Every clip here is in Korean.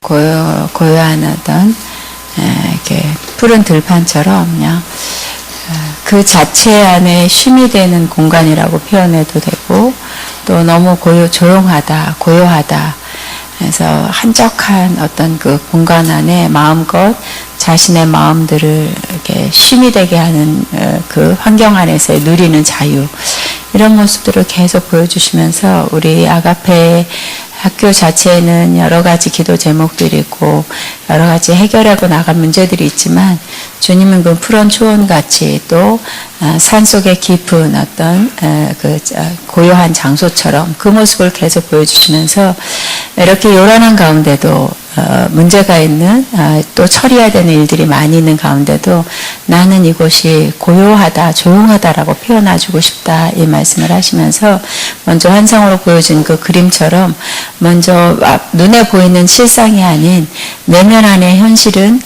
고요한 어떤 이렇게 푸른 들판처럼 그냥 그 자체 안에 쉼이 되는 공간이라고 표현해도 되고, 또 너무 조용하다, 고요하다. 그래서 한적한 어떤 그 공간 안에 마음껏 자신의 마음들을 이렇게 쉼이 되게 하는 그 환경 안에서 누리는 자유, 이런 모습들을 계속 보여주시면서 우리 아가페 학교 자체에는 여러 가지 기도 제목들이 있고 여러 가지 해결하고 나갈 문제들이 있지만, 주님은 그 푸른 초원같이 또 산속의 깊은 어떤 그 고요한 장소처럼 그 모습을 계속 보여주시면서, 이렇게 요란한 가운데도 문제가 있는 또 처리해야 되는 일들이 많이 있는 가운데도 나는 이곳이 고요하다, 조용하다라고 표현해주고 싶다, 이 말씀을 하시면서 먼저 환상으로 보여준 그 그림처럼 먼저 눈에 보이는 실상이 아닌 내면 안의 현실은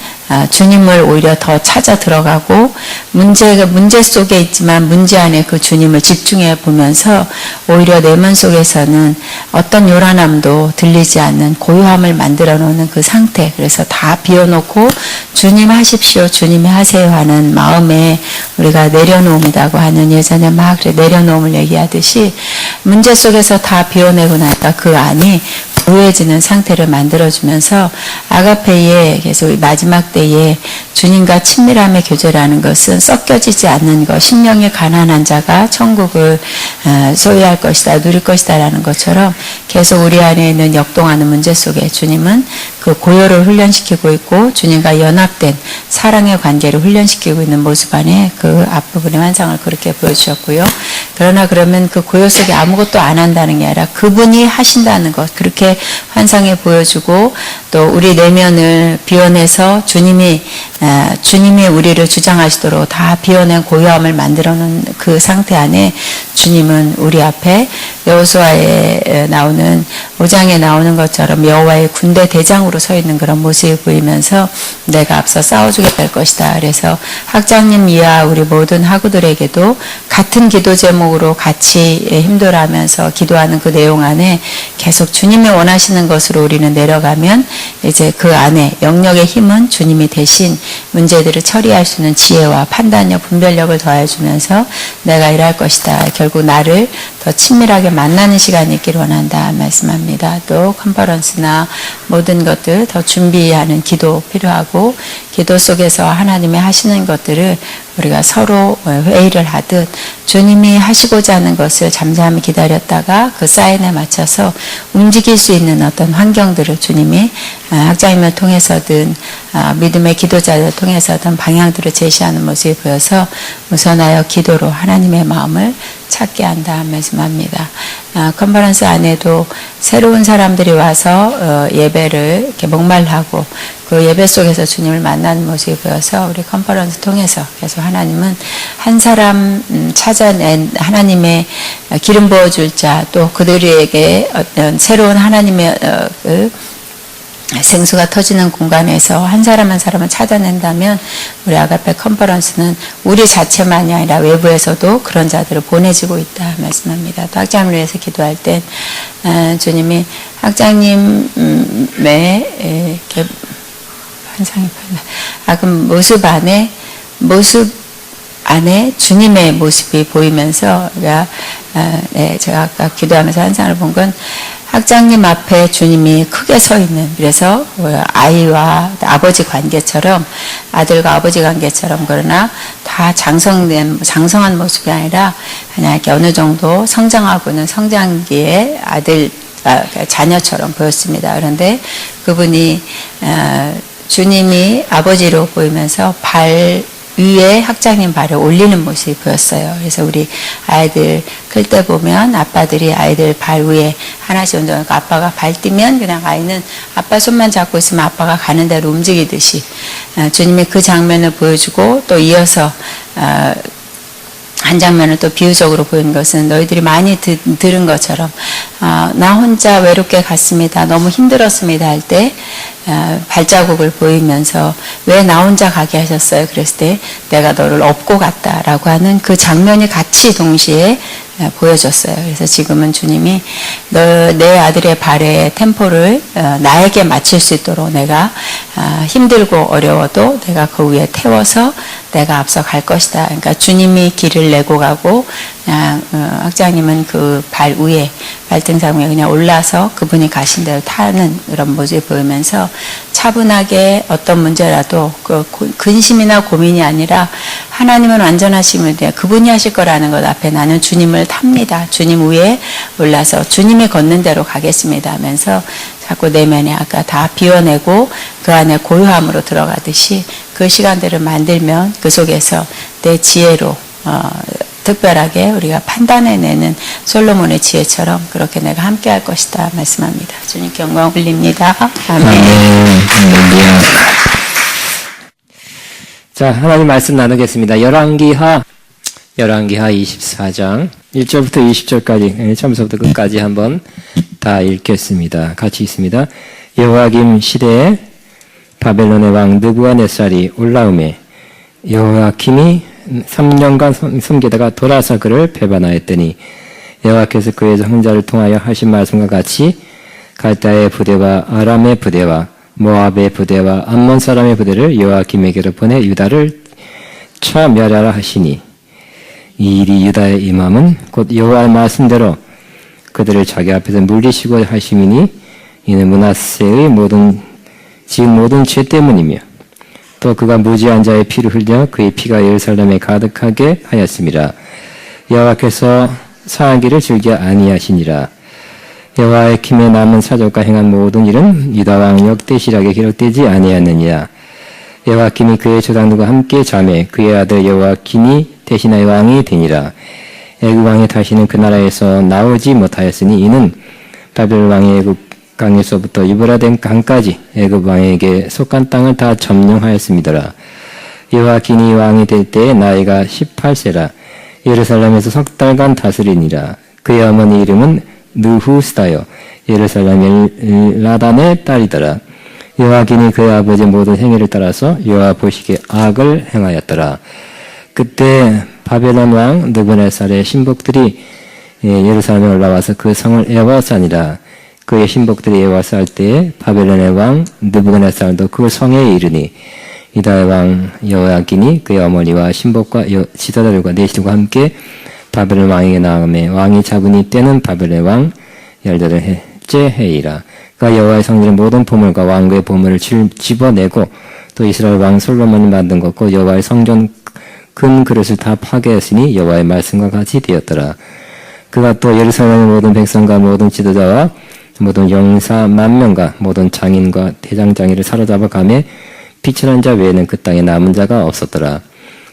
주님을 오히려 더 찾아 들어가고, 문제 속에 있지만 문제 안에 그 주님을 집중해 보면서 오히려 내면 속에서는 어떤 요란함도 들리지 않는 고요함을 만들어 놓는 그 상태. 그래서 다 비워놓고 주님 하십시오, 주님이 하세요 하는 마음에 우리가 내려놓음이라고 하는, 예전에 막 내려놓음을 얘기하듯이 문제 속에서 다 비워내고 나니까 그 안이 고요해지는 상태를 만들어주면서, 아가페의 계속 마지막 때에 주님과 친밀함의 교제라는 것은 섞여지지 않는 것, 심령이 가난한 자가 천국을 소유할 것이다, 누릴 것이다 라는 것처럼 계속 우리 안에 있는 역동하는 문제 속에 주님은 그 고요를 훈련시키고 있고, 주님과 연합된 사랑의 관계를 훈련시키고 있는 모습 안에 그 앞부분의 환상을 그렇게 보여주셨고요. 그러나 그러면 그 고요 속에 아무것도 안 한다는 게 아니라 그분이 하신다는 것, 그렇게 환상에 보여주고, 또 우리 내면을 비워내서 주님이 우리를 주장하시도록 다 비워낸 고요함을 만들어 놓은 그 상태 안에 주님은 우리 앞에 여호수아에 나오는 5장에 나오는 것처럼 여호와의 군대 대장으로 서 있는 그런 모습이 보이면서 내가 앞서 싸워주게 될 것이다. 그래서 학장님 이하 우리 모든 학우들에게도 같은 기도 제목으로 같이 힘들어하면서 기도하는 그 내용 안에 계속 주님이 원하시는 것으로 우리는 내려가면, 이제 그 안에 영역의 힘은 주님이 대신 문제들을 처리할 수 있는 지혜와 판단력, 분별력을 더해주면서 내가 일할 것이다. 결국 나를 더 친밀하게 만나는 시간이 있기를 원한다 말씀합니다. 또 컨퍼런스나 모든 것들 더 준비하는 기도 필요하고, 기도 속에서 하나님이 하시는 것들을 우리가 서로 회의를 하듯 주님이 하시고자 하는 것을 잠잠히 기다렸다가 그 사인에 맞춰서 움직일 수 있는 어떤 환경들을 주님이 학자님을 통해서든 믿음의 기도자를 통해서든 방향들을 제시하는 모습이 보여서 우선하여 기도로 하나님의 마음을 찾게 한다 말씀합니다. 컨퍼런스 안에도 새로운 사람들이 와서 예배를 이렇게 목말라하고 그 예배 속에서 주님을 만나는 모습이 보여서 우리 컨퍼런스 통해서 계속 하나님은 한 사람 찾아낸 하나님의 기름 부어줄 자, 또 그들에게 어떤 새로운 하나님의 생수가 터지는 공간에서 한 사람 한 사람을 찾아낸다면, 우리 아가페 컨퍼런스는 우리 자체만이 아니라 외부에서도 그런 자들을 보내지고 있다 말씀합니다. 또 학장님을 위해서 기도할 땐 주님이 학장님의 이렇게 환상이 그럼 모습 안에 주님의 모습이 보이면서, 제가 아까 기도하면서 환상을 본 건 학장님 앞에 주님이 크게 서 있는, 그래서 아이와 아버지 관계처럼, 아들과 아버지 관계처럼, 그러나 다 장성한 모습이 아니라 그냥 이렇게 어느 정도 성장하고는 성장기의 자녀처럼 보였습니다. 그런데 그분이 주님이 아버지로 보이면서 발 위에 학장님 발을 올리는 모습이 보였어요. 그래서 우리 아이들 클 때 보면 아빠들이 아이들 발 위에 하나씩 얹어놓고 아빠가 발 띄면 그냥 아이는 아빠 손만 잡고 있으면 아빠가 가는 대로 움직이듯이 주님이 그 장면을 보여주고, 또 이어서 한 장면을 또 비유적으로 보이는 것은 너희들이 많이 들은 것처럼 나 혼자 외롭게 갔습니다, 너무 힘들었습니다 할 때 발자국을 보이면서 왜 나 혼자 가게 하셨어요? 그랬을 때 내가 너를 업고 갔다라고 하는 그 장면이 같이 동시에 보여줬어요. 그래서 지금은 주님이 내 아들의 발의 템포를 나에게 맞출 수 있도록 내가 힘들고 어려워도 내가 그 위에 태워서 내가 앞서 갈 것이다. 그러니까 주님이 길을 내고 가고 그냥 학장님은 그 발 위에 발등상 위에 그냥 올라서 그분이 가신 대로 타는 그런 모습을 보이면서 차분하게 어떤 문제라도 그 근심이나 고민이 아니라 하나님은 완전하시면 돼요. 그분이 하실 거라는 것 앞에 나는 주님을 탑니다. 주님 위에 올라서 주님이 걷는 대로 가겠습니다 하면서 자꾸 내면에 아까 다 비워내고 그 안에 고요함으로 들어가듯이 그 시간들을 만들면 그 속에서 내 지혜로 특별하게 우리가 판단해내는 솔로몬의 지혜처럼 그렇게 내가 함께 할 것이다 말씀합니다. 주님께 영광 올립니다. 아멘. 할렐루야. 자, 하나님 말씀 나누겠습니다. 열왕기하 24장 1절부터 20절까지 처음부터 끝까지 한번 다 읽겠습니다. 같이 읽습니다. 여호야김 시대에 바벨론의 왕 느부갓네살이 올라오매 여호야김이 3년간 숨기다가 돌아서 그를 배반하였더니 여호와께서 그의 형제를 통하여 하신 말씀과 같이 갈대아의 부대와 아람의 부대와 모압의 부대와 암몬 사람의 부대를 여호야김에게로 보내 유다를 쳐 멸하라 하시니 이 일이 유다의 임함은 곧 여호와의 말씀대로 그들을 자기 앞에서 물리시고 하심이니 이는 므낫세의 지은 모든 죄 때문이며 또 그가 무지한 자의 피를 흘려 그의 피가 예루살렘에 가득하게 하였습니다. 여호와께서 사하기를 즐겨 아니하시니라. 여호와의 김에 남은 사적과 행한 모든 일은 유다 왕 역대시락에 기록되지 아니하느니라. 여호와김이 그의 조상들과 함께 잠에 그의 아들 여호와김이 대신하여 왕이 되니라. 애굽 왕이 다시는 그 나라에서 나오지 못하였으니 이는 바벨론 왕의 애굽 강에서부터 유브라데 강까지 애굽 왕에게 속한 땅을 다 점령하였습니다라. 여호와김이 왕이 될 때에 나이가 18세라. 예루살렘에서 석 달간 다스리니라. 그의 어머니 이름은 느후스다요 예루살렘 엘라단의 딸이더라. 여호와김이 그의 아버지의 모든 행위를 따라서 여호와 보시기에 악을 행하였더라. 그때 바벨론 왕 느부갓네살의 신복들이 예루살렘에 올라와서 그 성을 에워싸니라. 그의 신복들이 에워쌀 때에 바벨론의 왕 느부갓네살도 그 성에 이르니 유다의 왕 여호야김이 그의 어머니와 신복과 지도자들과 내시들과 함께 바벨론 왕에게 나아가매 왕이 잡으니 때는 바벨론 왕 18해째 해이라. 그가 여호와의 성전의 모든 보물과 왕국의 보물을 집어내고 또 이스라엘 왕 솔로몬이 만든 것과 여호와의 성전 금 그릇을 다 파괴했으니 여호와의 말씀과 같이 되었더라. 그가 또 예루살렘의 모든 백성과 모든 지도자와 모든 용사 10,000명과 모든 장인과 대장장이를 사로잡아 가매 피천한 자 외에는 그 땅에 남은 자가 없었더라.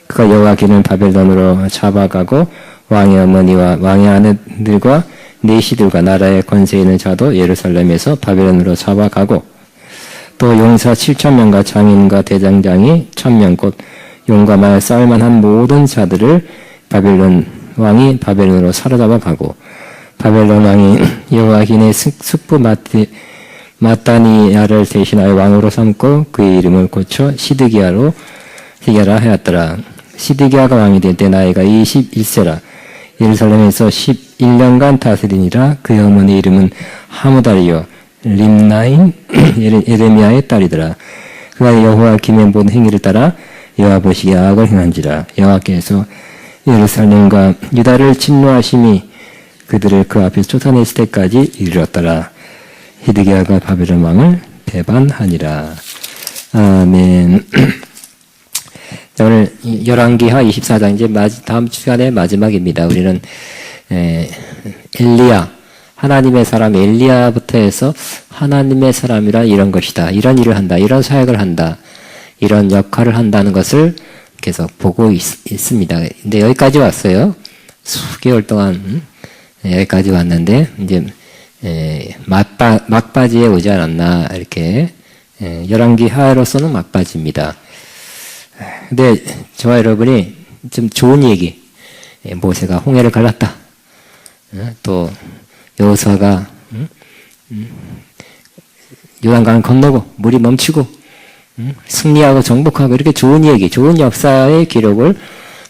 그가 여호야김을 바벨론으로 잡아가고 왕의 어머니와 왕의 아내들과 내시들과 나라의 권세 있는 자도 예루살렘에서 바벨론으로 잡아가고 또 용사 7,000명과 장인과 대장장이 1,000명 곧 용과 말 싸울만한 모든 자들을 바벨론 왕이 바벨론으로 사로잡아 가고 바벨론 왕이 여호야김의 숙부 마따니야를 대신하여 왕으로 삼고 그의 이름을 고쳐 시드기야라 하였더라. 시드기야가 왕이 될 때 나이가 21세라. 예루살렘에서 11년간 다스리니라. 그의 어머니 이름은 하무달이요 림나인 에레미야의 딸이더라. 그가 여호야김의 모든 행위를 따라 여호와 보시기에 악을 행한지라. 여호와께서 예루살렘과 유다를 진노하심이 그들을 그 앞에서 쫓아냈을 때까지 이르렀더라. 히드기야가 바벨론 왕을 배반하니라. 아멘. 자, 오늘 열왕기하 24장 이제 다음 시간의 마지막입니다. 우리는 엘리야, 하나님의 사람 엘리야부터 해서 하나님의 사람이라 이런 것이다. 이런 일을 한다. 이런 사역을 한다. 이런 역할을 한다는 것을 계속 보고 있습니다. 근데 여기까지 왔어요. 수개월 동안 여기까지 왔는데 이제 막바지에 오지 않았나 이렇게 열왕기하로서는 막바지입니다. 근데 저와 여러분이 좀 좋은 얘기, 모세가 홍해를 갈랐다. 또 여호수아가 요단강을 건너고 물이 멈추고 승리하고 정복하고 이렇게 좋은 얘기, 좋은 역사의 기록을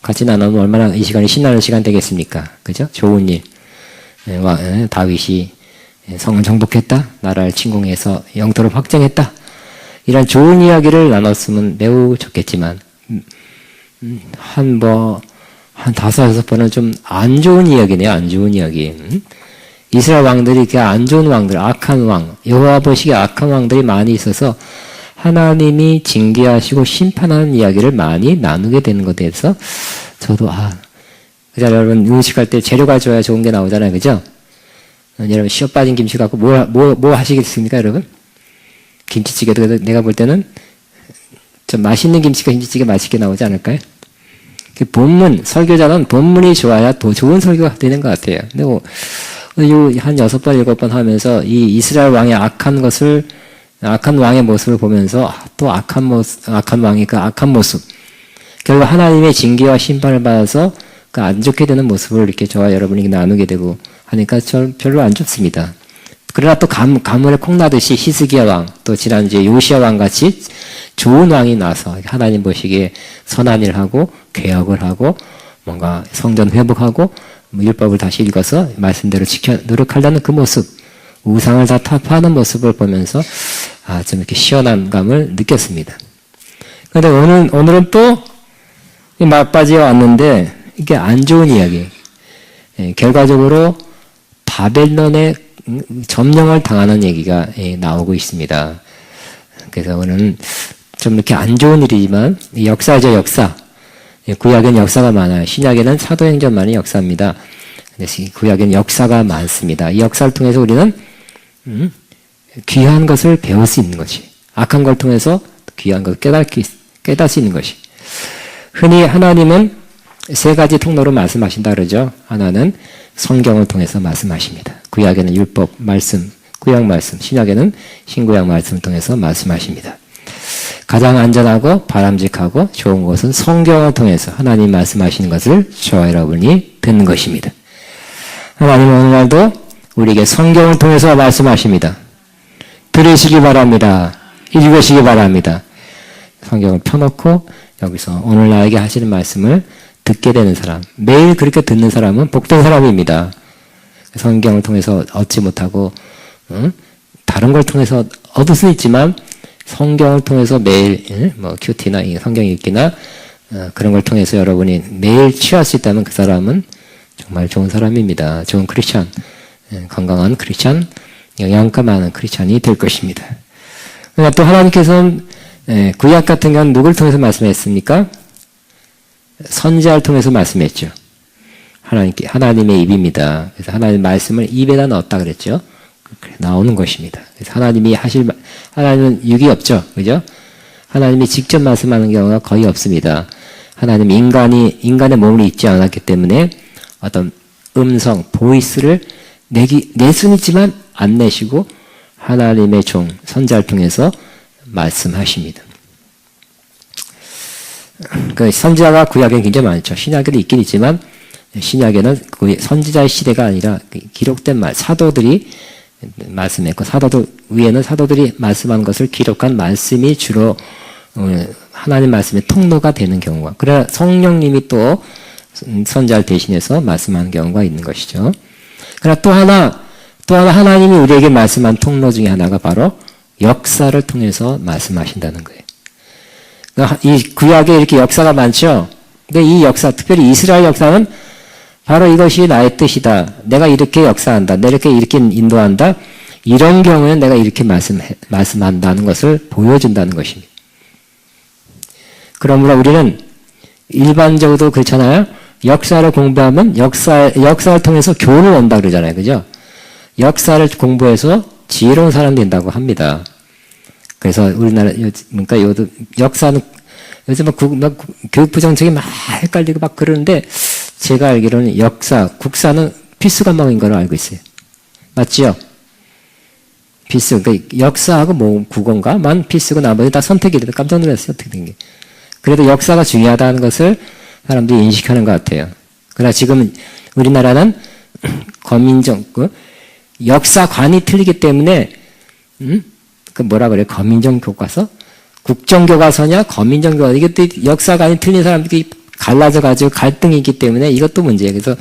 같이 나누면 얼마나 이 시간이 신나는 시간 되겠습니까? 그죠? 좋은 일. 다윗이 성을 정복했다. 나라를 침공해서 영토를 확정했다. 이런 좋은 이야기를 나눴으면 매우 좋겠지만 한 5-6번은 좀 안 좋은 이야기네요. 안 좋은 이야기. 이스라엘 왕들이 이렇게 안 좋은 왕들, 악한 왕, 여호와 보시기에 악한 왕들이 많이 있어서 하나님이 징계하시고 심판하는 이야기를 많이 나누게 되는 것에 대해서 저도 그죠? 여러분 음식할 때 재료가 좋아야 좋은 게 나오잖아요. 그죠? 여러분 시어 빠진 김치 갖고 뭐 하시겠습니까, 여러분? 김치찌개도 내가 볼 때는 좀 맛있는 김치가 김치찌개 맛있게 나오지 않을까요? 설교자는 본문이 좋아야 더 좋은 설교가 되는 것 같아요. 근데 한 6번, 7번 하면서 이 이스라엘 왕의 악한 왕의 모습을 보면서 또 악한 왕의 그 악한 모습. 결국 하나님의 징계와 심판을 받아서 그 안 좋게 되는 모습을 이렇게 저와 여러분이 나누게 되고 하니까 별로 안 좋습니다. 그러나 또 가물에 콩나듯이 히스기야 왕, 또 지난주에 요시야 왕 같이 좋은 왕이 나서 하나님 보시기에 선한 일을 하고 개혁을 하고 뭔가 성전 회복하고 율법을 다시 읽어서 말씀대로 노력하려는 그 모습, 우상을 다 타파하는 모습을 보면서 좀 이렇게 시원한 감을 느꼈습니다. 그런데 오늘은 또 막바지에 왔는데 이게 안 좋은 이야기. 결과적으로 바벨론의 점령을 당하는 얘기가 나오고 있습니다. 그래서 오늘은 좀 이렇게 안 좋은 일이지만 역사죠, 역사. 구약에는 역사가 많아요. 신약에는 사도행전만이 역사입니다. 그래서 구약에는 역사가 많습니다. 이 역사를 통해서 우리는 귀한 것을 배울 수 있는 것이, 악한 걸 통해서 귀한 것을 깨달을 수 있는 것이. 흔히 하나님은 3가지 통로로 말씀하신다 그러죠. 하나는 성경을 통해서 말씀하십니다. 구약에는 율법 말씀, 구약 말씀, 신약에는 신구약 말씀을 통해서 말씀하십니다. 가장 안전하고 바람직하고 좋은 것은 성경을 통해서 하나님 말씀하시는 것을 저와 여러분이 듣는 것입니다. 하나님은 오늘날도 우리에게 성경을 통해서 말씀하십니다. 들으시기 바랍니다. 읽으시기 바랍니다. 성경을 펴놓고 여기서 오늘 나에게 하시는 말씀을 듣게 되는 사람, 매일 그렇게 듣는 사람은 복된 사람입니다. 성경을 통해서 얻지 못하고 다른 걸 통해서 얻을 수 있지만 성경을 통해서 매일 큐티나 성경 읽기나 그런 걸 통해서 여러분이 매일 취할 수 있다면 그 사람은 정말 좋은 사람입니다. 좋은 크리스찬, 건강한 크리스찬, 영양가 많은 크리스찬이 될 것입니다. 그러나 또 하나님께서는 구약 같은 경우는 누굴 통해서 말씀했습니까? 선지자를 통해서 말씀했죠. 하나님의 입입니다. 그래서 하나님 말씀을 입에다 넣었다 그랬죠. 나오는 것입니다. 그래서 하나님은 육이 없죠. 그죠? 하나님이 직접 말씀하는 경우가 거의 없습니다. 하나님 인간의 몸을 입지 않았기 때문에 어떤 음성, 보이스를 낼 수는 있지만 안 내시고 하나님의 종, 선지자를 통해서 말씀하십니다. 그 선지자가 구약에는 굉장히 많죠. 신약에도 있긴 있지만 신약에는 선지자의 시대가 아니라 기록된 사도들이 말씀했고 사도들 위에는 사도들이 말씀한 것을 기록한 말씀이 주로 하나님 말씀의 통로가 되는 경우가. 그러나 성령님이 또 선지자를 대신해서 말씀하는 경우가 있는 것이죠. 그러나 또 하나 하나님이 우리에게 말씀한 통로 중에 하나가 바로 역사를 통해서 말씀하신다는 거예요. 이 구약에 이렇게 역사가 많죠. 근데 이 역사, 특별히 이스라엘 역사는 바로 이것이 나의 뜻이다. 내가 이렇게 역사한다. 내가 이렇게 인도한다. 이런 경우에는 내가 이렇게 말씀한다는 것을 보여준다는 것입니다. 그러므로 우리는 일반적으로 그렇잖아요. 역사를 공부하면 역사를 통해서 교훈을 얻는다 그러잖아요. 그죠? 역사를 공부해서 지혜로운 사람 된다고 합니다. 그래서 우리나라, 그러니까 역사는 요즘 교육부 정책이 막 헷갈리고 막 그러는데 제가 알기로는 국사는 필수 과목인 걸로 알고 있어요. 맞지요? 필수. 그러니까 역사하고 국어인가만 필수고 나머지 다 선택이 돼서 깜짝 놀랐어요. 어떻게 된 게. 그래도 역사가 중요하다는 것을 사람들이 인식하는 것 같아요. 그러나 지금 우리나라는 역사관이 틀리기 때문에, 거민정 교과서? 국정교과서냐, 거민정 교과서. 이게 또 역사관이 틀린 사람들이 갈라져 가지고 갈등이 있기 때문에 이것도 문제예요. 그래서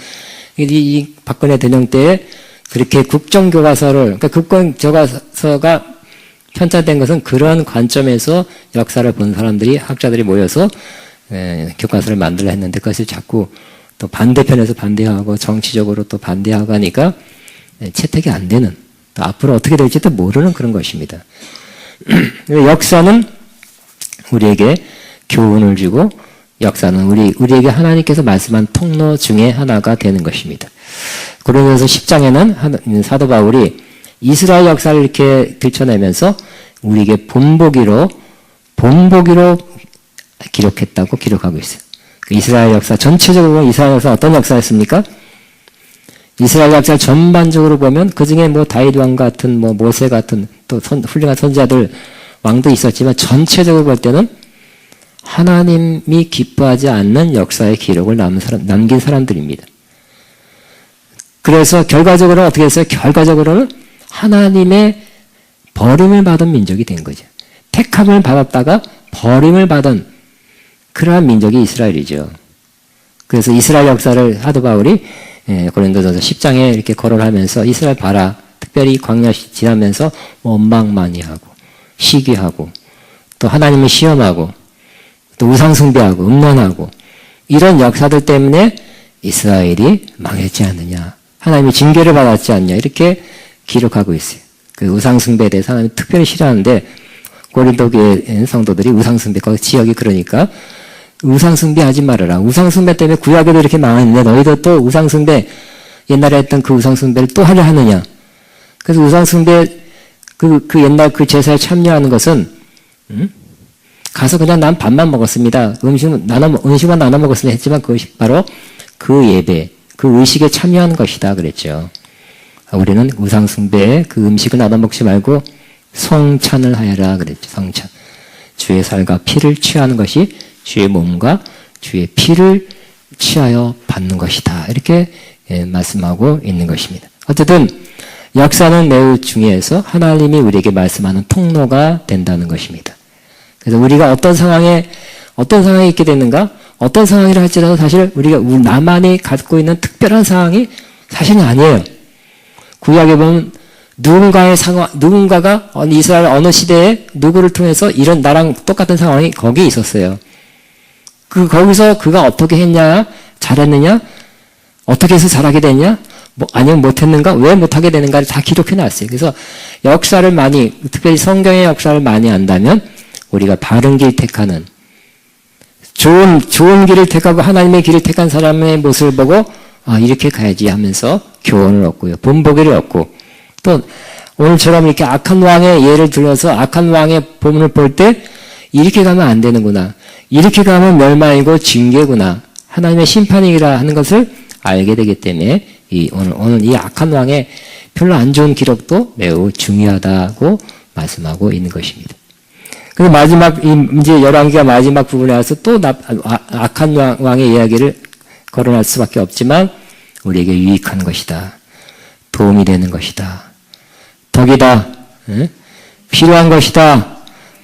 이 박근혜 대통령 때 그렇게 국정교과서를, 그러니까 국정교과서가 편찬된 것은 그런 관점에서 역사를 본 사람들이, 학자들이 모여서 교과서를 만들려 했는데 그것을 자꾸 또 반대편에서 반대하고 정치적으로 또 반대하고 하니까 채택이 안 되는, 또 앞으로 어떻게 될지도 모르는 그런 것입니다. 역사는 우리에게 교훈을 주고, 역사는 우리에게 하나님께서 말씀한 통로 중에 하나가 되는 것입니다. 그러면서 10장에는 사도 바울이 이스라엘 역사를 이렇게 들춰내면서 우리에게 본보기로 기록했다고 기록하고 있어요. 이스라엘 역사, 전체적으로 보면 이스라엘 역사 어떤 역사였습니까? 이스라엘 역사를 전반적으로 보면 그 중에 뭐 다윗 왕 같은, 뭐 모세 같은 또 훌륭한 선지자들, 왕도 있었지만 전체적으로 볼 때는 하나님이 기뻐하지 않는 역사의 기록을 남긴 사람들입니다. 그래서 결과적으로는 어떻게 했어요? 결과적으로는 하나님의 버림을 받은 민족이 된 거죠. 택함을 받았다가 버림을 받은 그러한 민족이 이스라엘이죠. 그래서 이스라엘 역사를 사도 바울이 고린도전서 10장에 이렇게 거론하면서 이스라엘 봐라. 특별히 광야 지나면서 원망만이하고 시기하고 또 하나님을 시험하고 또 우상숭배하고 음란하고 이런 역사들 때문에 이스라엘이 망했지 않느냐. 하나님이 징계를 받았지 않냐. 이렇게 기록하고 있어요. 그 우상숭배에 대해서 하나님이 특별히 싫어하는데 고린도 교회 성도들이 우상숭배, 거기 지역이 그러니까 우상숭배 하지 말아라. 우상숭배 때문에 구약에도 이렇게 망했는데 너희도 또 우상숭배, 옛날에 했던 그 우상숭배를 또 하려 하느냐. 그래서 우상숭배, 그 옛날 그 제사에 참여하는 것은, 가서 그냥 난 밥만 먹었습니다. 음식만 나눠 먹었습니다. 했지만 그것이 바로 그 예배, 그 의식에 참여한 것이다. 그랬죠. 우리는 우상숭배에 그 음식을 나눠 먹지 말고 성찬을 하여라. 그랬죠. 성찬. 주의 살과 피를 취하는 것이 주의 몸과 주의 피를 취하여 받는 것이다. 이렇게 말씀하고 있는 것입니다. 어쨌든 역사는 매우 중요해서 하나님이 우리에게 말씀하는 통로가 된다는 것입니다. 그래서 우리가 어떤 상황에 있게 되는가, 어떤 상황이라 할지라도 사실 우리가 나만이 갖고 있는 특별한 상황이 사실은 아니에요. 구약에 보면 누군가가 이스라엘 어느 시대에 누구를 통해서 이런 나랑 똑같은 상황이 거기에 있었어요. 거기서 그가 어떻게 했냐, 잘했느냐, 어떻게 해서 잘하게 됐냐, 아니면 못했는가, 왜 못하게 되는가를 다 기록해 놨어요. 그래서 역사를 특별히 성경의 역사를 많이 안다면 우리가 바른 길 택하는, 좋은 길을 택하고 하나님의 길을 택한 사람의 모습을 보고, 이렇게 가야지 하면서 교훈을 얻고요. 본보기를 얻고, 또 오늘처럼 이렇게 악한 왕의 예를 들어서 악한 왕의 본문을 볼 때 이렇게 가면 안 되는구나. 이렇게 가면 멸망이고 징계구나. 하나님의 심판이라 하는 것을 알게 되기 때문에 오늘 이 악한 왕의 별로 안 좋은 기록도 매우 중요하다고 말씀하고 있는 것입니다. 그리고 이제 열왕기가 마지막 부분에 와서 또 악한 왕의 이야기를 거론할 수밖에 없지만 우리에게 유익한 것이다. 도움이 되는 것이다. 덕이다. 필요한 것이다.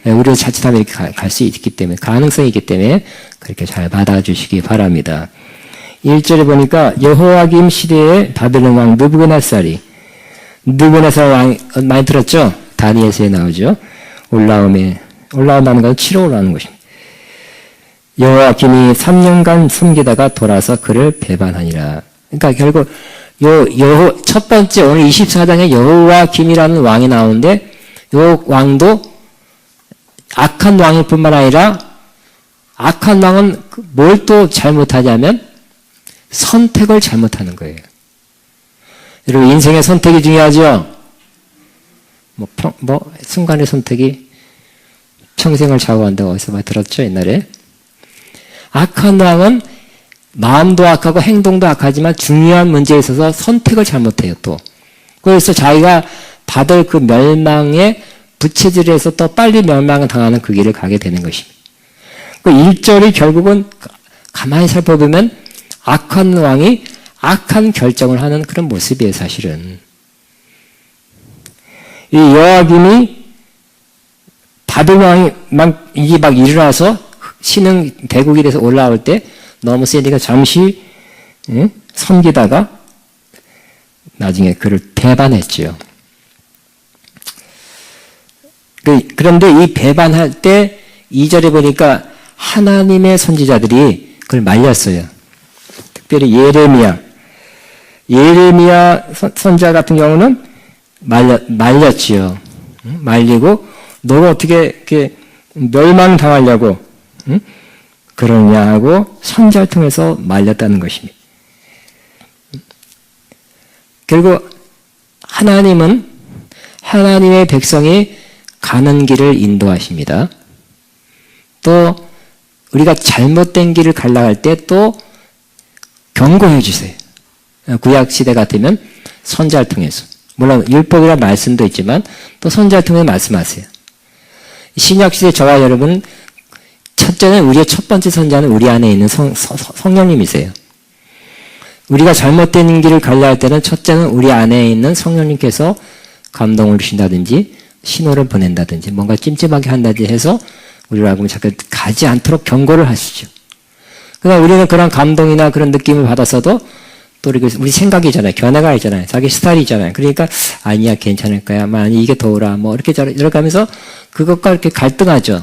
우리가 자칫하면 이렇게 갈 수 있기 때문에, 가능성이 있기 때문에 그렇게 잘 받아주시기 바랍니다. 1절에 보니까 여호와김 시대의 바벨론 왕 느부갓네살 왕 많이 들었죠? 다니엘서에 나오죠. 올라온다는 건 치러 올라오는 것입니다. 여호와김이 3년간 숨기다가 돌아서 그를 배반하니라. 그러니까 결국 첫 번째 오늘 24장에 여호와김이라는 왕이 나오는데 요 왕도 악한 왕일 뿐만 아니라 악한 왕은 뭘 또 잘못하냐면 선택을 잘못하는 거예요. 여러분 인생의 선택이 중요하죠. 순간의 선택이 평생을 좌우한다고 어디서 많이 들었죠 옛날에. 악한 왕은 마음도 악하고 행동도 악하지만 중요한 문제에 있어서 선택을 잘못해요 또. 그래서 자기가 받을 그 멸망의 부채질에서 또 빨리 멸망을 당하는 그 길을 가게 되는 것입니다. 그 1절이 결국은 가만히 살펴보면 악한 왕이 악한 결정을 하는 그런 모습이에요 사실은. 이 여호와김이 바벨론 왕이 막 일어나서 신흥 대국이 돼서 올라올 때 너무 세니까 잠시 섬기다가 나중에 그를 배반했지요. 그런데 이 배반할 때 2절에 보니까 하나님의 선지자들이 그걸 말렸어요. 특별히 예레미야 선지자 같은 경우는 말렸지요. 말리고 너가 어떻게 이렇게 멸망당하려고 그러냐 하고 선지자를 통해서 말렸다는 것입니다. 결국 하나님은 하나님의 백성이 가는 길을 인도하십니다. 또 우리가 잘못된 길을 갈라갈 때 또 경고해 주세요. 구약 시대 같으면 선지자를 통해서, 물론 율법이란 말씀도 있지만 또 선지자를 통해 말씀하세요. 신약 시대 저와 여러분, 첫째는 우리의 첫 번째 선지자는 우리 안에 있는 성령님이세요. 우리가 잘못된 길을 갈라할 때는 첫째는 우리 안에 있는 성령님께서 감동을 주신다든지 신호를 보낸다든지 뭔가 찜찜하게 한다든지 해서 우리라고 자꾸 가지 않도록 경고를 하시죠. 그러나 우리는 그런 감동이나 그런 느낌을 받았어도 또 우리 생각이잖아요. 견해가 있잖아요. 자기 스타일이잖아요. 그러니까 아니야 괜찮을 거야. 아니 이게 더우라. 뭐 이렇게 하면서 그것과 이렇게 갈등하죠.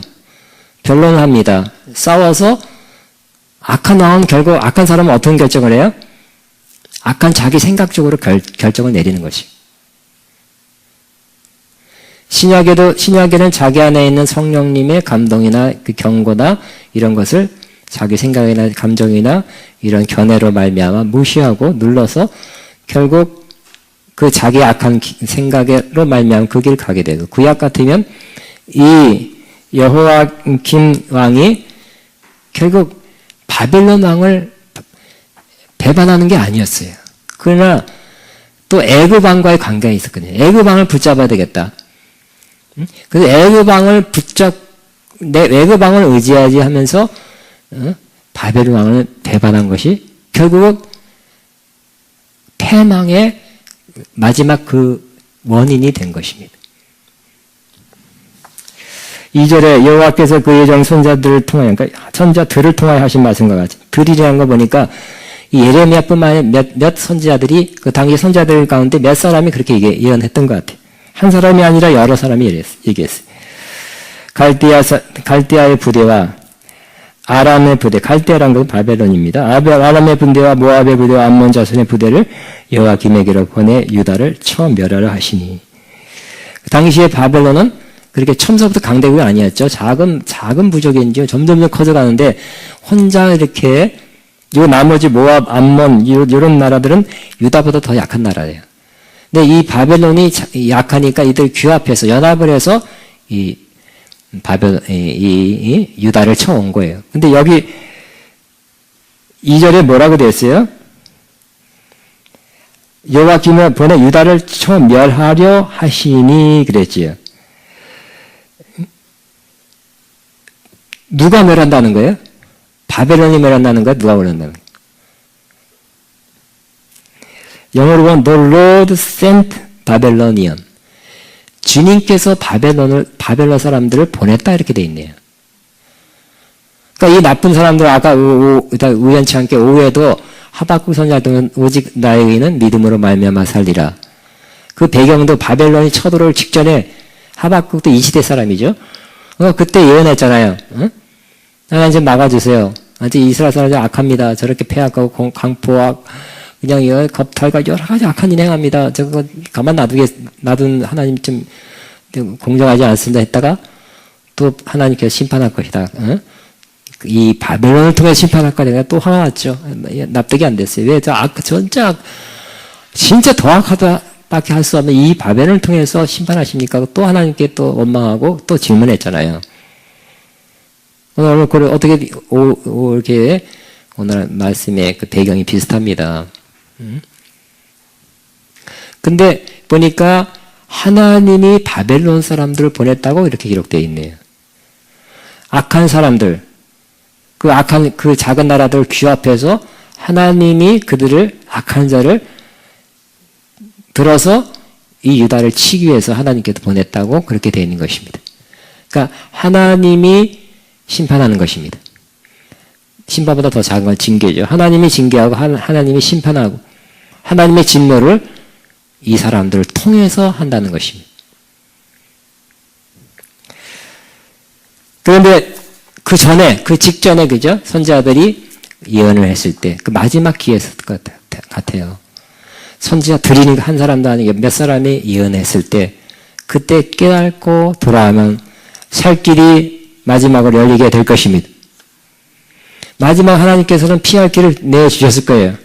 변론합니다. 싸워서 악한 왕은 결국 악한 사람은 어떤 결정을 해요? 악한 자기 생각적으로 결정을 내리는 것이. 신약에는 자기 안에 있는 성령님의 감동이나 그 경고나 이런 것을 자기 생각이나 감정이나 이런 견해로 말미암아 무시하고 눌러서 결국 그 자기 악한 생각으로 말미암아 그 길을 가게 되고, 구약 같으면 이 여호와김 왕이 결국 바벨론 왕을 배반하는 게 아니었어요. 그러나 또 애굽 왕과의 관계가 있었거든요. 애굽 왕을 붙잡아야 되겠다. 그래서 애굽 왕을 의지하지 하면서 바벨론 왕을 배반한 것이 결국은 패망의 마지막 그 원인이 된 것입니다. 2절에 여호와께서 그의 종 선자들을 통하여, 그러니까 선자들을 통하여 하신 말씀과 같이, 들이라는 거 보니까 이 예레미야뿐만 아니라 몇 선지자들이 그 당시 선지자들 가운데 몇 사람이 그렇게 예언했던 것 같아요. 한 사람이 아니라 여러 사람이 얘기했어요. 갈대아의 부대와 아람의 부대, 갈대아란 것은 바벨론입니다. 아람의 부대와 모압의 부대와 암몬 자손의 부대를 여호와김에게로 보내 유다를 처음 멸하려 하시니. 그 당시에 바벨론은 그렇게 처음부터 강대국이 아니었죠. 작은 부족인지 점점 커져가는데 혼자 이렇게 요 나머지 모압, 암몬 이런 나라들은 유다보다 더 약한 나라예요. 근데 이 바벨론이 약하니까 이들 규합해서 연합을 해서 이 유다를 쳐온 거예요. 근데 여기 2절에 뭐라고 되어 있어요? 여호와께서 보내 유다를 쳐 멸하려 하시니 그랬지요. 누가 멸한다는 거예요? 바벨론이 멸한다는 거예요? 누가 멸한다는 거예요? 영어로 보면 The Lord sent Babylonian. 주님께서 바벨론 사람들을 보냈다 이렇게 돼 있네요. 그러니까 이 나쁜 사람들 아까 우연치 않게 오후에도 하박국 선지자들은 오직 나의 의는 믿음으로 말미암아 살리라. 그 배경도 바벨론이 쳐들어올 직전에 하박국도 이 시대 사람이죠. 그때 예언했잖아요. 응? 하나님 좀 막아주세요. 아직 이스라엘 사람들 악합니다. 저렇게 폐악하고 강포악 그냥 겁탈과 여러 가지 악한 일 행합니다. 저거 가만 놔둔 하나님 좀 공정하지 않습니다 했다가 또 하나님께서 심판할 것이다. 응? 이 바벨론을 통해 심판할 거니까 또 화가 났죠. 납득이 안 됐어요. 왜 진짜 더 악하다밖에 할 수 없는 이 바벨론을 통해서 심판하십니까? 또 하나님께 또 원망하고 또 질문했잖아요. 오늘 그걸 어떻게 이렇게 오늘 말씀의 그 배경이 비슷합니다. 근데 보니까 하나님이 바벨론 사람들을 보냈다고 이렇게 기록되어 있네요. 악한 사람들, 그 작은 나라들 규합해서 하나님이 그들을 악한 자를 들어서 이 유다를 치기 위해서 하나님께서 보냈다고 그렇게 되어 있는 것입니다. 그러니까 하나님이 심판하는 것입니다. 심판보다 더 작은 건 징계죠. 하나님이 징계하고 하나님이 심판하고 하나님의 진노를 이 사람들을 통해서 한다는 것입니다. 그런데 그 전에, 그 직전에, 그죠? 선지자들이 예언을 했을 때, 그 마지막 기회였을 것 같아요. 선지자 들이니까 한 사람도 아니고 몇 사람이 예언했을 때, 그때 깨닫고 돌아오면 살 길이 마지막으로 열리게 될 것입니다. 마지막 하나님께서는 피할 길을 내주셨을 거예요.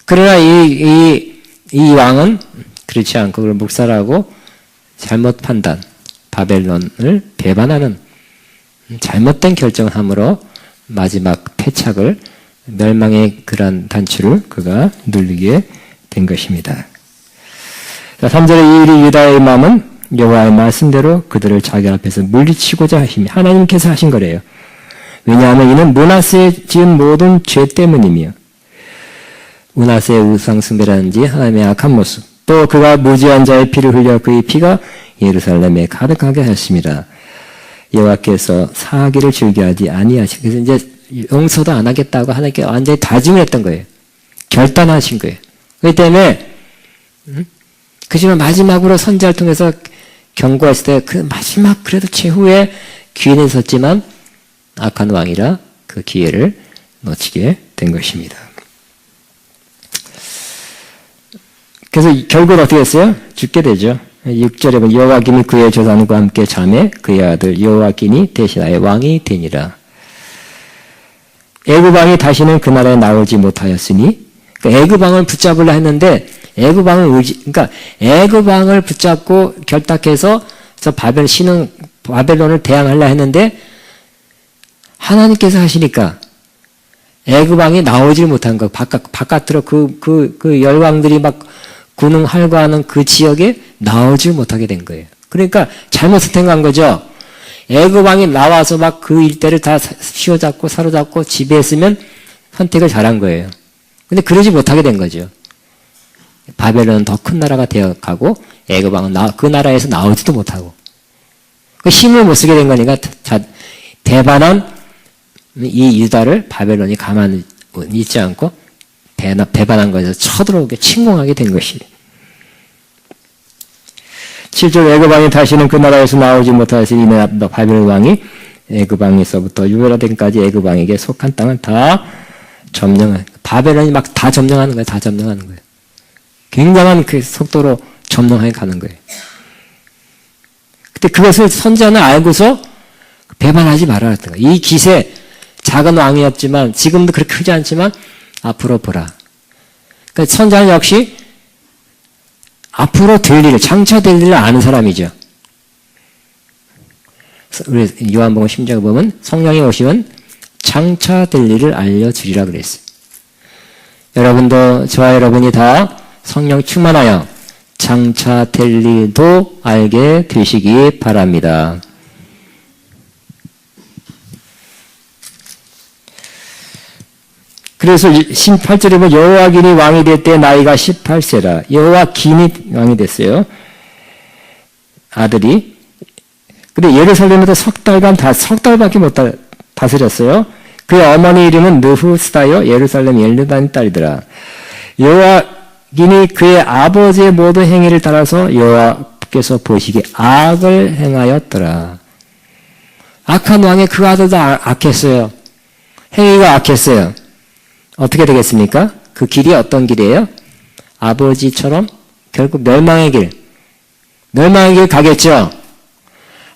그러나 이 왕은 그렇지 않고 그걸 묵살하고 잘못 판단, 바벨론을 배반하는 잘못된 결정을 함으로 마지막 패착을 멸망의 그러한 단추를 그가 누리게 된 것입니다. 3절에 이일이 유다의 마음은 여호와의 말씀대로 그들을 자기 앞에서 물리치고자 하심이 하나님께서 하신 거래요. 왜냐하면 이는 므낫세에 지은 모든 죄 때문이며 므낫세의 우상 숭배라든지 하나님의 악한 모습 또 그가 무지한 자의 피를 흘려 그의 피가 예루살렘에 가득하게 하였습니다. 여호와께서 사하기를 즐겨하지 아니하시. 그래서 이제 용서도 안 하겠다고 하나님께 완전히 다짐을 했던 거예요. 결단하신 거예요. 그렇기 때문에 그지만 마지막으로 선지자를 통해서 경고했을 때 그 마지막 그래도 최후의 기회는 있었지만 악한 왕이라 그 기회를 놓치게 된 것입니다. 그래서 결국은 어떻게 했어요? 죽게 되죠. 6절에 보면 여호와김이 그의 조상과 함께 잠에 그의 아들 여호와김이 대신하여 왕이 되니라. 애굽 왕이 다시는 그 나라에 나오지 못하였으니 그러니까 애굽 왕을 붙잡으려 했는데 애굽 왕을 붙잡고 결탁해서 바벨론을 대항하려 했는데 하나님께서 하시니까 애굽 왕이 나오질 못한 거 바깥으로 그 열왕들이 막 군웅 활과하는 그 지역에 나오질 못하게 된 거예요. 그러니까 잘못 선택한 거죠. 애굽 왕이 나와서 막 그 일대를 다 휘어잡고 사로잡고 지배했으면 선택을 잘한 거예요. 근데 그러지 못하게 된 거죠. 바벨론은 더 큰 나라가 되어가고 애굽 왕은 그 나라에서 나오지도 못하고 그 힘을 못 쓰게 된 거니까 배반한 이 유다를 바벨론이 가만히 있지 않고 배반한 것에서 쳐들어오게 침공하게 된 것이에요. 7절 애굽 왕이 다시는 그 나라에서 나오지 못하였으니 이는 바벨론 왕이 애굽 왕에서부터 유베라덴까지 애굽 왕에게 속한 땅을 다 점령한 바벨론이 막 다 점령하는 거예요. 다 점령하는 거예요. 굉장한 그 속도로 점령해 가는 거예요. 근데 그것을 선지자는 알고서 배반하지 말아야 했던 거예요. 이 기세 작은 왕이었지만 지금도 그렇게 크지 않지만 앞으로 보라. 그러니까 선지자는 역시 앞으로 될 일을 장차될 일을 아는 사람이죠. 우리 요한복음 10장에 보면 성령이 오시면 장차될 일을 알려주리라 그랬어요. 여러분도 저와 여러분이 다 성령 충만하여 장차될 일도 알게 되시기 바랍니다. 그래서 18절에 보면 여호와긴이 왕이 될 때 나이가 18세라. 여호와긴이 왕이 됐어요. 아들이. 근데 예루살렘에서 석 달밖에 못 다스렸어요. 그의 어머니 이름은 느후스다요 예루살렘 엘르단의 딸이더라. 여호와긴이 그의 아버지의 모든 행위를 따라서 여호와께서 보시기에 악을 행하였더라. 악한 왕의 그 아들도 악했어요. 행위가 악했어요. 어떻게 되겠습니까? 그 길이 어떤 길이에요? 아버지처럼 결국 멸망의 길 가겠죠?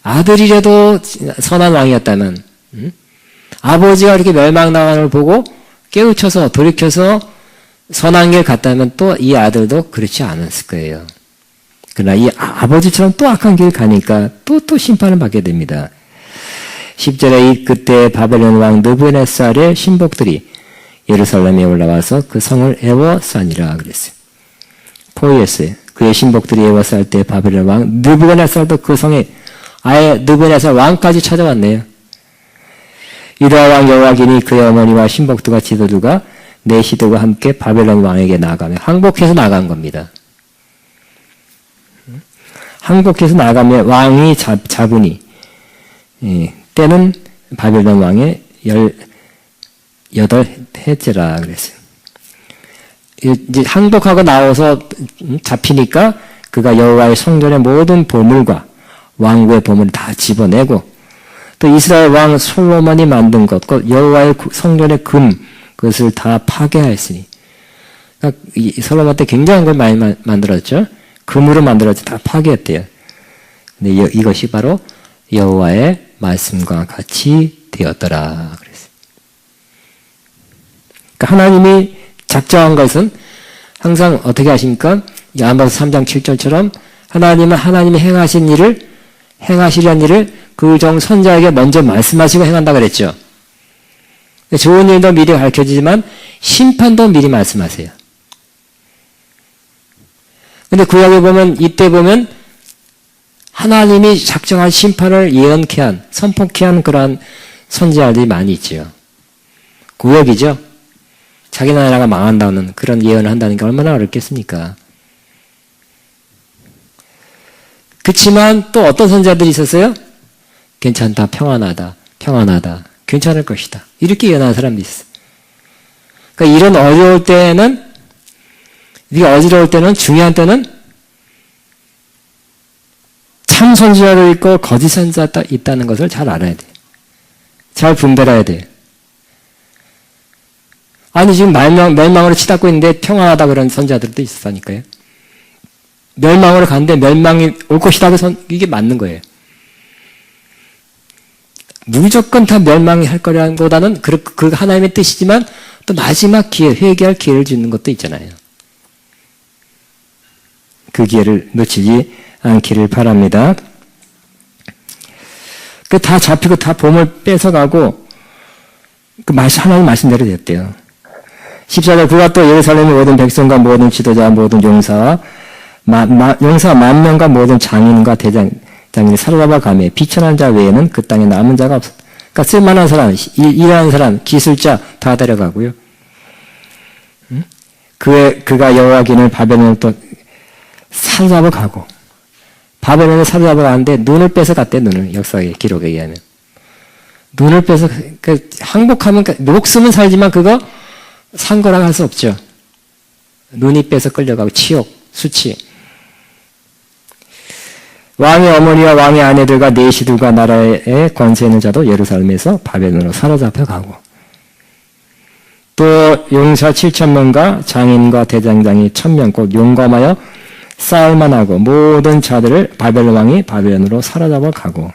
아들이라도 선한 왕이었다면, 아버지가 이렇게 멸망당하는 걸 보고 깨우쳐서, 돌이켜서 선한 길 갔다면 또 이 아들도 그렇지 않았을 거예요. 그러나 이 아버지처럼 또 악한 길 가니까 또 심판을 받게 됩니다. 10절에 그때 바벨론 왕 느부갓네살의 신복들이 예루살렘에 올라와서 그 성을 애워싸니라 그랬어요. 포위했어요. 그의 신복들이 애워쌀 때 바벨론 왕 느부갓네살도 그 성에 아예 느부갓네살 왕까지 찾아왔네요. 유다 왕 여호와긴이 그의 어머니와 신복들과 지도들과 내시들과 함께 바벨론 왕에게 나가며 항복해서 나간 겁니다. 항복해서 나가며 왕이 잡으니 때는 바벨론 왕의 8해째라 그랬어요. 이제 항복하고 나와서 잡히니까 그가 여호와의 성전의 모든 보물과 왕국의 보물을 다 집어내고 또 이스라엘 왕 솔로몬이 만든 것, 여호와의 성전의 금 그것을 다 파괴하였으니 그러니까 이 솔로몬 때 굉장한 걸 많이 만들었죠. 금으로 만들었지 다 파괴했대요. 근데 이것이 바로 여호와의 말씀과 같이 되었더라 그랬어요. 그러니까 하나님이 작정한 것은 항상 어떻게 하십니까? 야고보서 3장 7절처럼 하나님은 하나님이 행하시려는 일을 그 종 선자에게 먼저 말씀하시고 행한다 그랬죠. 좋은 일도 미리 가르쳐주지만 심판도 미리 말씀하세요. 근데 구약에 보면 이때 보면 하나님이 작정한 심판을 예언케 한 선포케 한 그러한 선지자들이 많이 있죠. 구약이죠. 자기 나라가 망한다는 그런 예언을 한다는 게 얼마나 어렵겠습니까? 그렇지만 또 어떤 선지자들이 있었어요? 괜찮다, 평안하다, 괜찮을 것이다. 이렇게 예언하는 사람도 있어요. 그러니까 이런 어려울 때는, 네가 어지러울 때는, 중요한 때는 참 선지자도 있고 거짓 선지자도 있다는 것을 잘 알아야 돼. 잘 분별해야 돼. 아니 지금 멸망으로 치닫고 있는데 평안하다 그런 선지자들도 있었다니까요. 멸망으로 가는데 멸망이 올 것이다 이게 맞는 거예요. 무조건 다 멸망이 할 거라는 것보다는 그 하나님의 뜻이지만 또 마지막 기회, 회개할 기회를 주는 것도 있잖아요. 그 기회를 놓치지 않기를 바랍니다. 다 잡히고 다 보물 뺏어가고 하나님 말씀대로 됐대요. 14절 그가 또 예루살렘의 모든 백성과 모든 지도자 모든 용사 10,000명과 모든 장인과 대장인을 사로잡아 가매 비천한 자 외에는 그 땅에 남은 자가 없었다. 그러니까 쓸만한 사람, 일하는 사람, 기술자 다 데려가고요. 그가 여호와긴을 바벨론을 또 사로잡아 가고 바벨론을 사로잡아 가는데 눈을 뺏어 갔대. 눈을 역사의 기록에 의하면 눈을 뺏어 항복하면 목숨은 살지만 그거 산 거라고 할 수 없죠. 눈이 뺏어 끌려가고 치욕, 수치. 왕의 어머니와 왕의 아내들과 내시들과 나라의 권세 있는 자도 예루살렘에서 바벨론으로 사로잡혀 가고 또 용사 7,000명과 장인과 대장장이 1,000명 곧 용감하여 싸울만 하고 모든 자들을 바벨론 왕이 바벨론으로 사로잡아 가고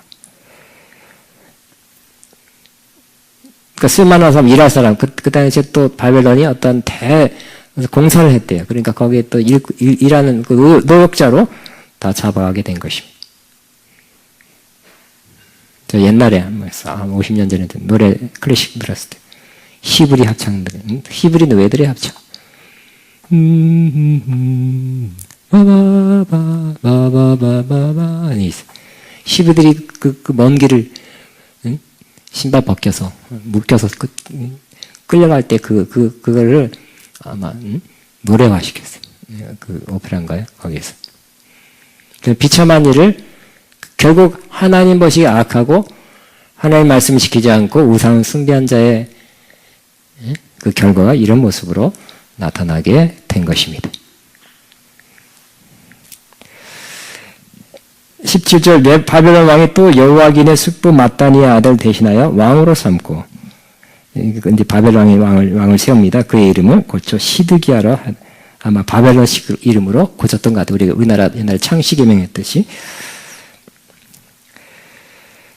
그러니까 쓸만한 사람, 일할 사람 그 당시에 또 바벨론이 어떤 공사를 했대요. 그러니까 거기에 또 일하는 그 노역자로 다 잡아가게 된 것입니다. 저 옛날에 한 50년 전에 노래 클래식 들었을 때 히브리 합창들, 히브리 노예들의 합창. 바바바바바바바 히브리들이 그 먼 길을 신발 벗겨서 묶여서 끌려갈 때 그거를 아마 노래화시켰어요. 그 오페라인가요? 거기에서. 비참한 일을 결국 하나님 보시기에 악하고 하나님 말씀을 지키지 않고 우상 숭배한 자의 그 결과가 이런 모습으로 나타나게 된 것입니다. 17절 바벨론 왕이 또 여호와긴의 숙부 마따니의 아들 대신하여 왕으로 삼고 이제 바벨론 왕이 왕을 세웁니다. 그의 이름을 고쳐 시드기야로 아마 바벨론식 이름으로 고쳤던 것 같아요. 우리가 우리나라 옛날에 창시개명 했듯이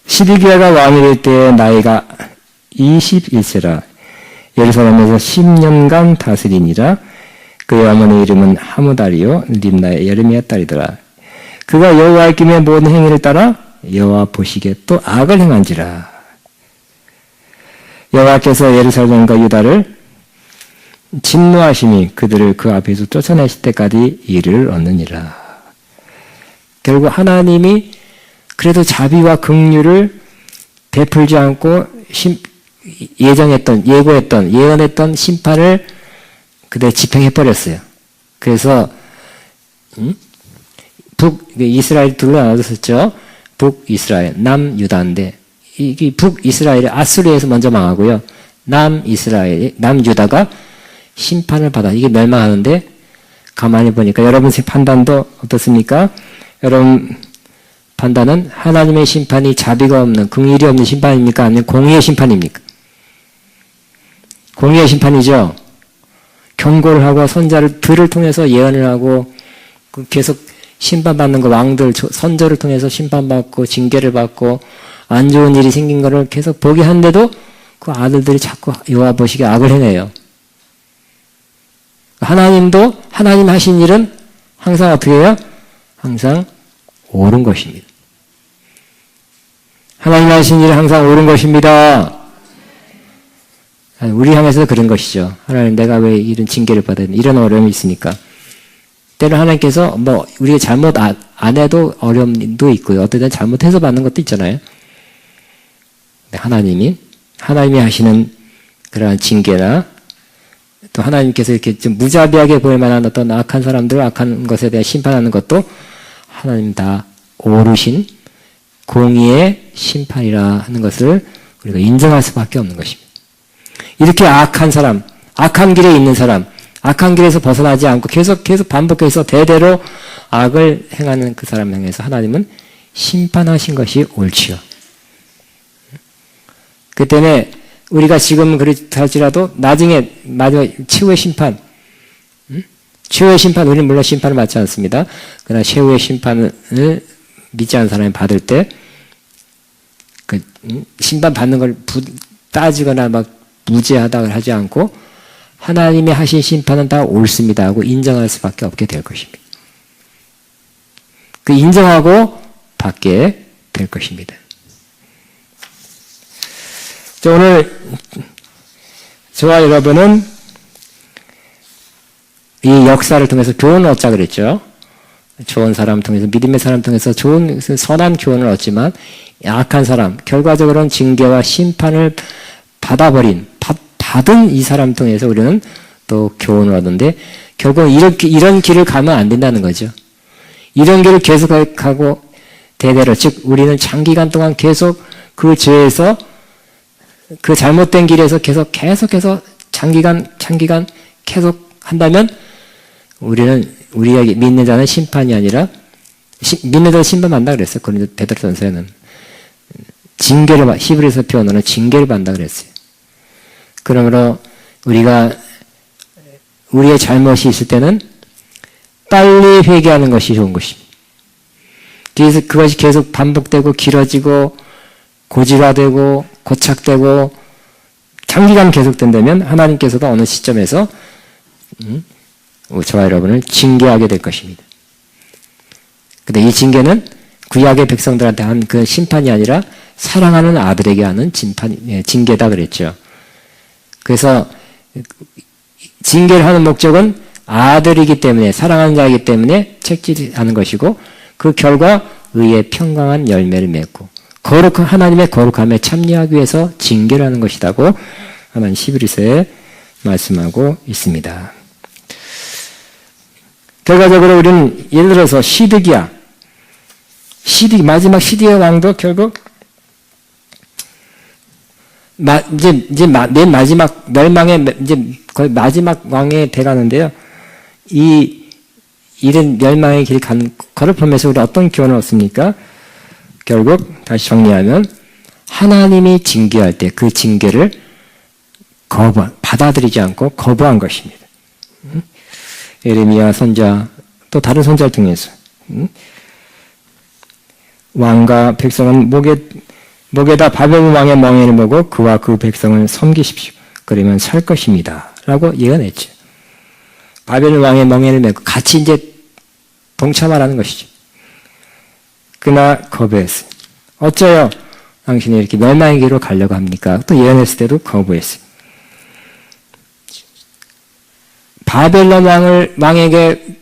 시드기야가 왕이 될 때 나이가 21세라 예루살렘에서 10년간 다스리니라. 그의 어머니의 이름은 하무다리요 림나의 여름이의 딸이더라. 그가 여호와의 김의 모든 행위를 따라 여호와 보시기에 또 악을 행한지라. 여호와께서 예루살렘과 유다를 진노하심이 그들을 그 앞에서 쫓아내실 때까지 이를 얻느니라. 결국 하나님이 그래도 자비와 긍휼을 베풀지 않고 예언했던 심판을 그대로 집행해버렸어요. 그래서 북이스라엘 둘로 나눠졌었죠. 북이스라엘, 남유다인데 이 북이스라엘이 아수르에서 먼저 망하고요. 남이스라엘, 남유다가 심판을 받아. 이게 멸망하는데 가만히 보니까 여러분 판단도 어떻습니까? 여러분 판단은 하나님의 심판이 자비가 없는, 긍휼이 없는 심판입니까? 아니면 공의의 심판입니까? 공의의 심판이죠. 경고를 하고 선자들을 통해서 예언을 하고 계속 심판받는 거, 왕들, 선조를 통해서 심판받고 징계를 받고 안 좋은 일이 생긴 거를 계속 보게 하는데도 그 아들들이 자꾸 여호와 보시기에 악을 행해요. 하나님도 하나님 하신 일은 항상 어떻게 해요? 항상 옳은 것입니다. 하나님 하신 일은 항상 옳은 것입니다. 우리 향해서 그런 것이죠. 하나님, 내가 왜 이런 징계를 받아야 되나? 이런 어려움이 있으니까. 때로 하나님께서 우리가 잘못 안 해도 어려움도 있고요. 어떤 때는 잘못해서 받는 것도 있잖아요. 하나님이 하시는 그러한 징계나 또 하나님께서 이렇게 좀 무자비하게 보일 만한 어떤 악한 사람들, 악한 것에 대해 심판하는 것도 하나님 다 옳으신 공의의 심판이라 하는 것을 우리가 인정할 수밖에 없는 것입니다. 이렇게 악한 사람, 악한 길에 있는 사람, 악한 길에서 벗어나지 않고 계속 반복해서 대대로 악을 행하는 그 사람 향해서 하나님은 심판하신 것이 옳지요. 그 때문에 우리가 지금 그렇지라도 나중에 마지막 최후의 심판, 최후의 심판, 우리는 물론 심판을 받지 않습니다. 그러나 최후의 심판을 믿지 않는 사람이 받을 때 그 심판 받는 걸 따지거나 막 무죄하다 하지 않고 하나님이 하신 심판은 다 옳습니다 하고 인정할 수밖에 없게 될 것입니다. 그 인정하고 받게 될 것입니다. 자, 오늘 저와 여러분은 이 역사를 통해서 교훈을 얻자 그랬죠. 좋은 사람 통해서, 믿음의 사람 통해서 좋은 선한 교훈을 얻지만 악한 사람, 결과적으로는 징계와 심판을 받은 이 사람 통해서 우리는 또 교훈을 얻는데 결국 이런 길을 가면 안 된다는 거죠. 이런 길을 계속하고 대대로, 즉 우리는 장기간 동안 계속 그 죄에서 그 잘못된 길에서 계속해서 장기간 계속 한다면 우리는 우리에게 믿는 자는 심판이 아니라 믿는 자는 심판받는다 그랬어요. 고린도 베드로전서에는 징계를, 히브리서 표현으로는 징계를 받는다 그랬어요. 그러므로 우리가 우리의 잘못이 있을 때는 빨리 회개하는 것이 좋은 것입니다. 그래서 그것이 계속 반복되고 길어지고 고질화되고 고착되고 장기간 계속된다면 하나님께서도 어느 시점에서 저와 여러분을 징계하게 될 것입니다. 근데 이 징계는 구약의 백성들한테 한 그 심판이 아니라 사랑하는 아들에게 하는 징계다 그랬죠. 그래서 징계를 하는 목적은 아들이기 때문에, 사랑하는 자이기 때문에 책질하는 것이고 그 결과 의의 평강한 열매를 맺고 거룩한 하나님의 거룩함에 참여하기 위해서 징계를 하는 것이라고 하나님 히브리서에 말씀하고 있습니다. 결과적으로 우리는 예를 들어서 마지막 시드기야 왕도 결국 이제 맨 마지막 멸망의 이제 거의 마지막 왕에 돼가는데요. 이런 멸망의 길을 가는 거를 보면서 우리 어떤 교훈을 얻습니까? 결국 다시 정리하면 하나님이 징계할 때 그 징계를 받아들이지 않고 거부한 것입니다. 예레미야 선자 또 다른 선자를 통해서 왕과 백성은 목에다 바벨론 왕의 멍에를 보고 그와 그 백성을 섬기십시오. 그러면 살 것입니다. 라고 예언했죠. 바벨론 왕의 멍에를 메고 같이 이제 동참하라는 것이죠. 그러나 거부했어요. 어째요? 당신이 이렇게 멸망의 길로 가려고 합니까? 또 예언했을 때도 거부했어요. 바벨론 왕에게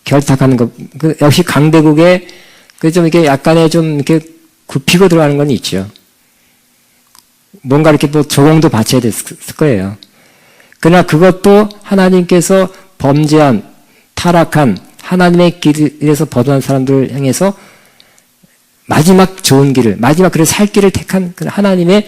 결탁하는 것, 역시 강대국에 좀 이렇게 약간의 좀 이렇게 굽히고 들어가는 건 있죠. 뭔가 이렇게 또 조공도 바쳐야 됐을 거예요. 그러나 그것도 하나님께서 범죄한, 타락한, 하나님의 길에서 벗어난 사람들을 향해서 마지막 좋은 길을, 마지막 그래서 살 길을 택한 하나님의